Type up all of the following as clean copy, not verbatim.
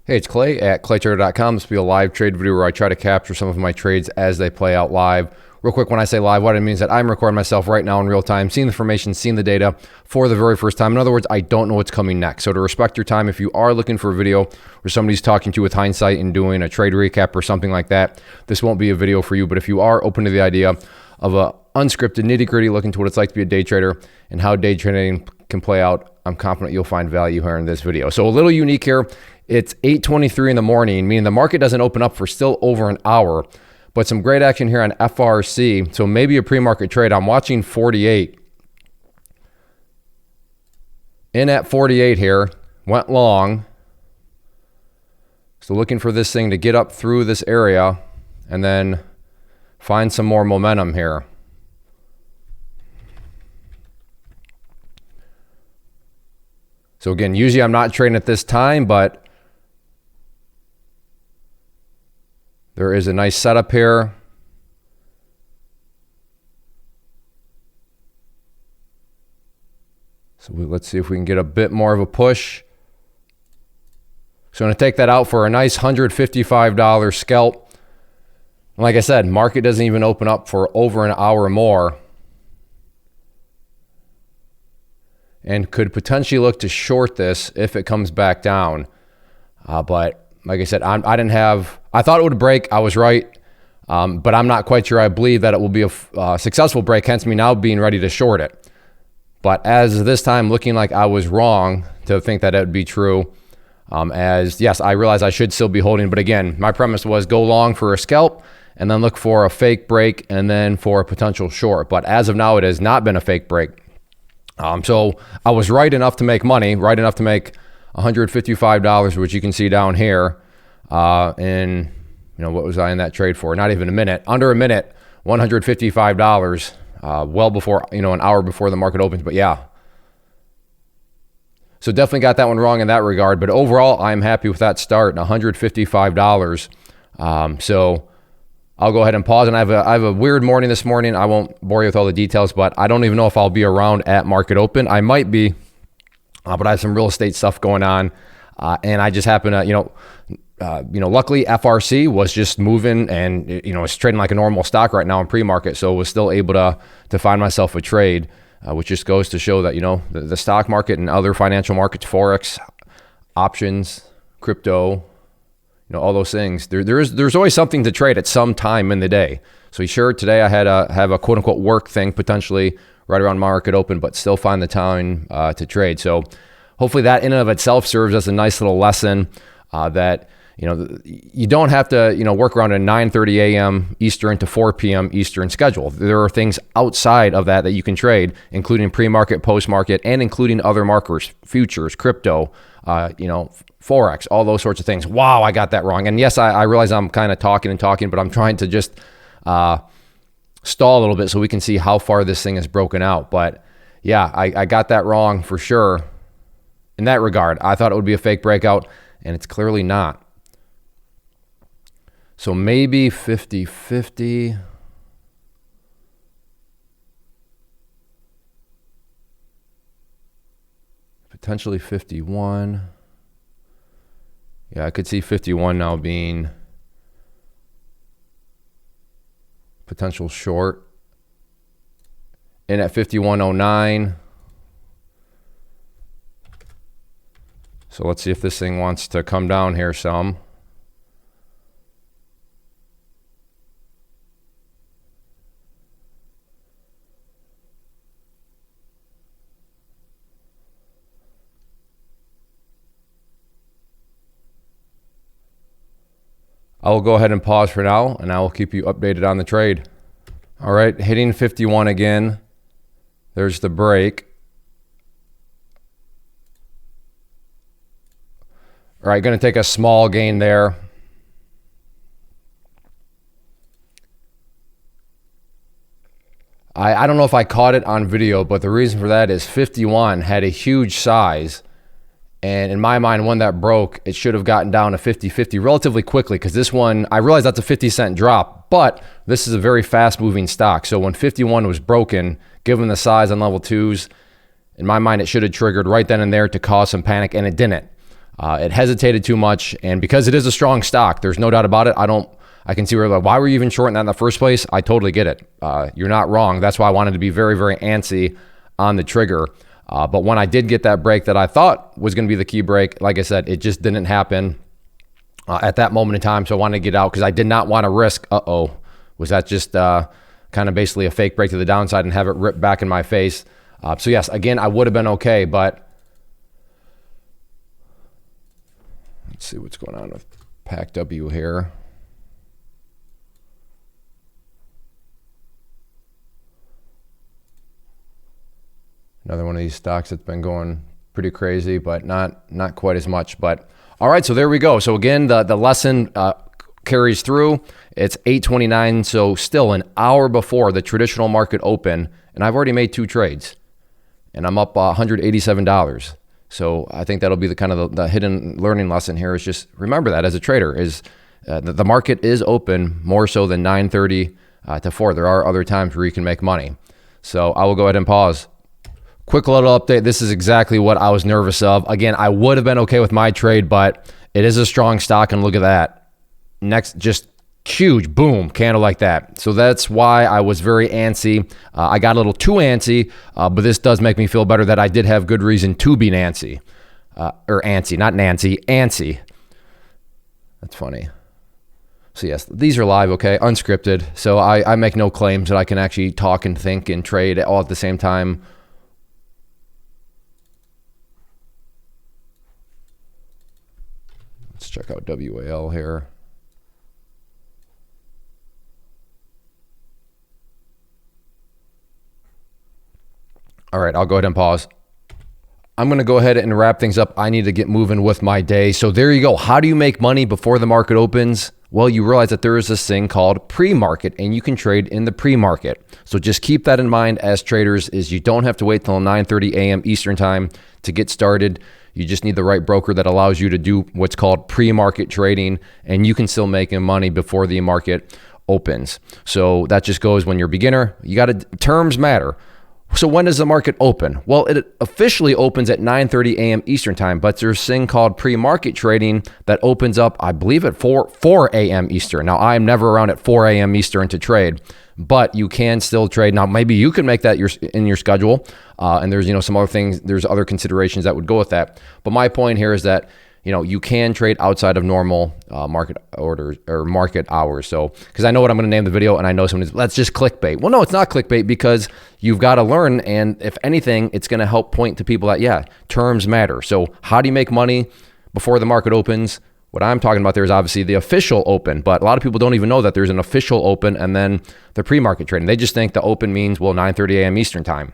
Hey, it's Clay at claytrader.com. This will be a live trade video where I try to capture some of my trades as they play out live. Real quick, when I say live, what it means is that I'm recording myself right now in real time, seeing the information, seeing the data for the very first time. In other words, I don't know what's coming next. So to respect your time, if you are looking for a video where somebody's talking to you with hindsight and doing a trade recap or something like that, this won't be a video for you. But if you are open to the idea of a unscripted, nitty-gritty look into what it's like to be a day trader and how day trading can play out, I'm confident you'll find value here in this video. So a little unique here. It's 8:23 in the morning, meaning the market doesn't open up for still over an hour, but some great action here on FRC. So maybe a pre-market trade. I'm watching 48. In at 48 here, went long. So looking for this thing to get up through this area and then find some more momentum here. So again, usually I'm not trading at this time, but there is a nice setup here. So let's see if we can get a bit more of a push. So I'm going to take that out for a nice $155 scalp. And like I said, market doesn't even open up for over an hour more. And could potentially look to short this if it comes back down. But like I said, I thought it would break. I was right. But I'm not quite sure. I believe that it will be a successful break, hence me now being ready to short it. But as this time looking like I was wrong to think that it would be true, as yes, I realize I should still be holding. But again, my premise was go long for a scalp and then look for a fake break and then for a potential short. But as of now, it has not been a fake break. So I was right enough to make money, right enough to make $155, which you can see down here. In, what was I in that trade for? Not even a minute, under a minute, $155, well before, an hour before the market opens. But yeah, so definitely got that one wrong in that regard. But overall, I'm happy with that start, $155. So I'll go ahead and pause. And I have a weird morning this morning. I won't bore you with all the details, but I don't even know if I'll be around at market open. I might be, but I have some real estate stuff going on. And I just happen to, luckily FRC was just moving and, it's trading like a normal stock right now in pre-market. So was still able to find myself a trade, which just goes to show that, the stock market and other financial markets, Forex, options, crypto, all those things. There's always something to trade at some time in the day. So sure, today I have a quote unquote work thing potentially right around market open, but still find the time to trade. So hopefully that in and of itself serves as a nice little lesson that you don't have to work around a 9:30 a.m. Eastern to 4 p.m. Eastern schedule. There are things outside of that you can trade, including pre-market, post-market, and including other markers, futures, crypto, Forex, all those sorts of things. Wow, I got that wrong. And yes, I realize I'm kind of talking, but I'm trying to just stall a little bit so we can see how far this thing is broken out. But yeah, I got that wrong for sure in that regard. I thought it would be a fake breakout, and it's clearly not. So maybe 50-50. Potentially 51. Yeah, I could see 51 now being potential short. In at 51.09. So let's see if this thing wants to come down here some. I will go ahead and pause for now, and I will keep you updated on the trade. All right, hitting 51 again. There's the break. All right, going to take a small gain there. I don't know if I caught it on video, but the reason for that is 51 had a huge size. And in my mind, when that broke, it should have gotten down to 50-50 relatively quickly, because this one, I realize that's a 50-cent drop, but this is a very fast-moving stock. So when 51 was broken, given the size on level twos, in my mind, it should have triggered right then and there to cause some panic, and it didn't. It hesitated too much, and because it is a strong stock, there's no doubt about it. I can see where like, why were you even shorting that in the first place? I totally get it. You're not wrong. That's why I wanted to be very, very antsy on the trigger. But when I did get that break that I thought was going to be the key break, like I said, it just didn't happen at that moment in time. So I wanted to get out because I did not want to risk, was that just kind of basically a fake break to the downside and have it rip back in my face? So yes, again, I would have been okay, but let's see what's going on with Pac W here. Another one of these stocks that's been going pretty crazy, but not quite as much. But all right, so there we go. So again, the lesson carries through. It's 8:29, so still an hour before the traditional market open, and I've already made 2 trades, and I'm up $187. So I think that'll be the kind of the hidden learning lesson here is just remember that as a trader is the market is open more so than 9:30 to 4. There are other times where you can make money. So I will go ahead and pause. Quick little update. This is exactly what I was nervous of. Again, I would have been okay with my trade, but it is a strong stock, and look at that. Next, just huge, boom, candle like that. So that's why I was very antsy. I got a little too antsy, but this does make me feel better that I did have good reason to be Nancy. Or antsy, not Nancy, antsy. That's funny. So yes, these are live, okay, unscripted. So I make no claims that I can actually talk and think and trade all at the same time. Let's check out WAL here. All right, I'll go ahead and pause. I'm going to go ahead and wrap things up. I need to get moving with my day. So there you go. How do you make money before the market opens? Well, you realize that there is this thing called pre-market, and you can trade in the pre-market. So just keep that in mind as traders is you don't have to wait till 9:30 a.m. Eastern time to get started. You just need the right broker that allows you to do what's called pre-market trading, and you can still make money before the market opens. So that just goes when you're a beginner. You got to, terms matter. So when does the market open? Well, it officially opens at 9:30 a.m. Eastern time, but there's a thing called pre-market trading that opens up, I believe, at 4 a.m. Eastern. Now, I am never around at 4 a.m. Eastern to trade, but you can still trade. Now, maybe you can make that in your schedule, and there's some other things, there's other considerations that would go with that. But my point here is that you can trade outside of normal market orders or market hours. So, because I know what I'm going to name the video, and I know someone's, let's just clickbait. Well, no, it's not clickbait because you've got to learn. And if anything, it's going to help point to people that, yeah, terms matter. So how do you make money before the market opens? What I'm talking about there is obviously the official open, but a lot of people don't even know that there's an official open and then the pre-market trading. They just think the open means, well, 9:30 a.m. Eastern time.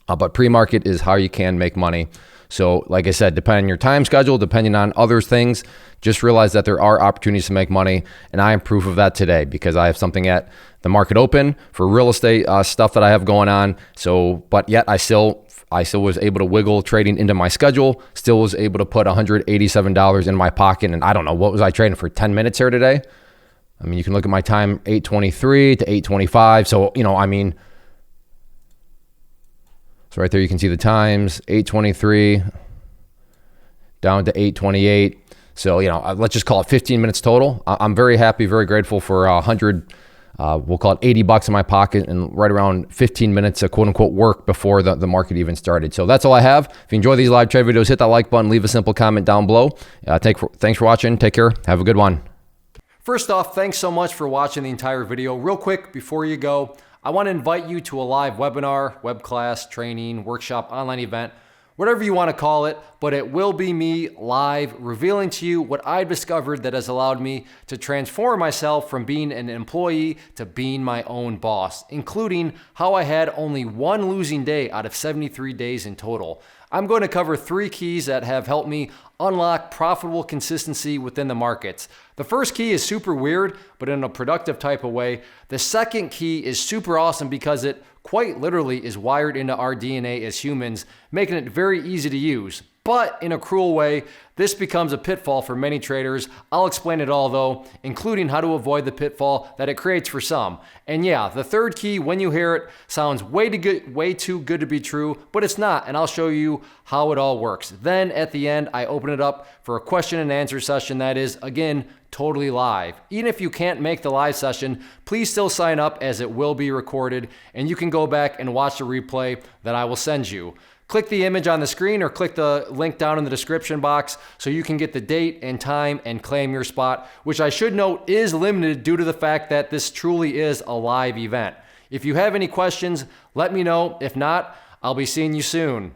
But pre-market is how you can make money. So like I said, depending on your time schedule, depending on other things, just realize that there are opportunities to make money. And I am proof of that today because I have something at the market open for real estate stuff that I have going on. So, but yet I still was able to wiggle trading into my schedule, still was able to put $187 in my pocket. And I don't know, what was I trading for 10 minutes here today? I mean, you can look at my time, 8:23 to 8:25. So, so right there, you can see the times, 8:23 down to 8:28. So, let's just call it 15 minutes total. I'm very happy, very grateful for 100, we'll call it $80 in my pocket and right around 15 minutes of quote unquote work before the market even started. So that's all I have. If you enjoy these live trade videos, hit that like button, leave a simple comment down below. Thanks for watching. Take care. Have a good one. First off, thanks so much for watching the entire video. Real quick, before you go, I want to invite you to a live webinar, web class, training, workshop, online event, whatever you want to call it, but it will be me live revealing to you what I've discovered that has allowed me to transform myself from being an employee to being my own boss, including how I had only one losing day out of 73 days in total. I'm going to cover 3 keys that have helped me unlock profitable consistency within the markets. The first key is super weird, but in a productive type of way. The second key is super awesome because it quite literally is wired into our DNA as humans, making it very easy to use. But in a cruel way, this becomes a pitfall for many traders. I'll explain it all though, including how to avoid the pitfall that it creates for some. And yeah, the third key, when you hear it, sounds way too good to be true, but it's not, and I'll show you how it all works. Then at the end, I open it up for a question and answer session that is, again, totally live. Even if you can't make the live session, please still sign up as it will be recorded, and you can go back and watch the replay that I will send you. Click the image on the screen or click the link down in the description box so you can get the date and time and claim your spot, which I should note is limited due to the fact that this truly is a live event. If you have any questions, let me know. If not, I'll be seeing you soon.